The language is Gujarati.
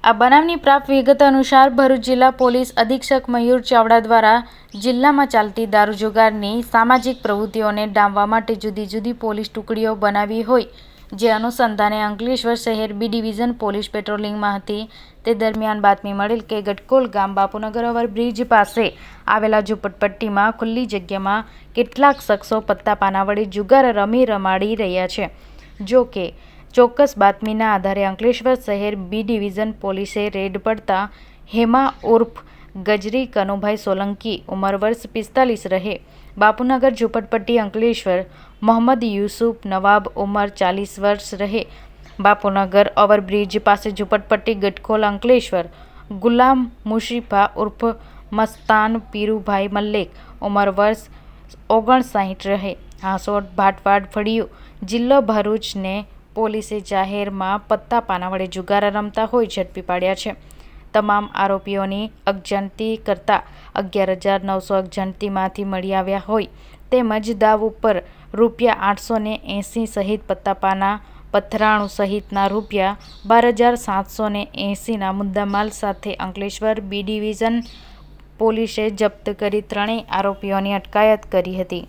આ બનાવની પ્રાપ્ત વિગત અનુસાર ભરૂચ જિલ્લા પોલીસ અધિક્ષક મયુર ચાવડા દ્વારા જિલ્લામાં ચાલતી દારૂ જુગારની સામાજિક પ્રવૃત્તિઓને ડામવા માટે જુદી જુદી પોલીસ ટુકડીઓ બનાવી હોય, જે અનુસંધાને અંકલેશ્વર શહેર બી ડિવિઝન પોલીસ પેટ્રોલિંગમાં હતી. તે દરમિયાન બાતમી મળેલ કે ગટકોલ ગામ બાપુનગર ઓવરબ્રિજ પાસે આવેલા ઝૂંપડપટ્ટીમાં ખુલ્લી જગ્યામાં કેટલાક શખ્સો પત્તા પાના વડે જુગાર રમાડી રહ્યા છે. જો કે ચોક્કસ બાતમીના આધારે અંકલેશ્વર શહેર બી ડિવિઝન પોલીસે રેડ પડતા હેમા ઉર્ફ ગજરી કનુભાઈ સોલંકી ઉંમર વર્ષ 45 રહે બાપુનગર ઝૂંપડપટ્ટી અંકલેશ્વર, મોહમ્મદ યુસુફ નવાબ ઉંમર 40 વર્ષ રહે બાપુનગર ઓવરબ્રિજ પાસે ઝૂંપડપટ્ટી ગટકોલ અંકલેશ્વર, ગુલામ મુશીફા ઉર્ફ મસ્તાન પીરુભાઈ મલ્લિક ઉંમર વર્ષ 59 રહે હાંસોટ ભાટવાડ ફળિયું, જિલ્લો ભરૂચને પોલીસે જાહેરમાં પત્તા પાના વડે જુગાર રમતા હોય ઝડપી પાડ્યા છે. તમામ આરોપીઓની અગજણતી કરતા 11,900 અગજણતીમાંથી મળી આવ્યા હોય તેમજ દાવ ઉપર રૂપિયા 880 સહિત પત્તા પાના, પથરાણું સહિતના રૂપિયા 12,780ના મુદ્દામાલ સાથે અંકલેશ્વર બી ડિવિઝન પોલીસે જપ્ત કરી ત્રણેય આરોપીઓની અટકાયત કરી હતી.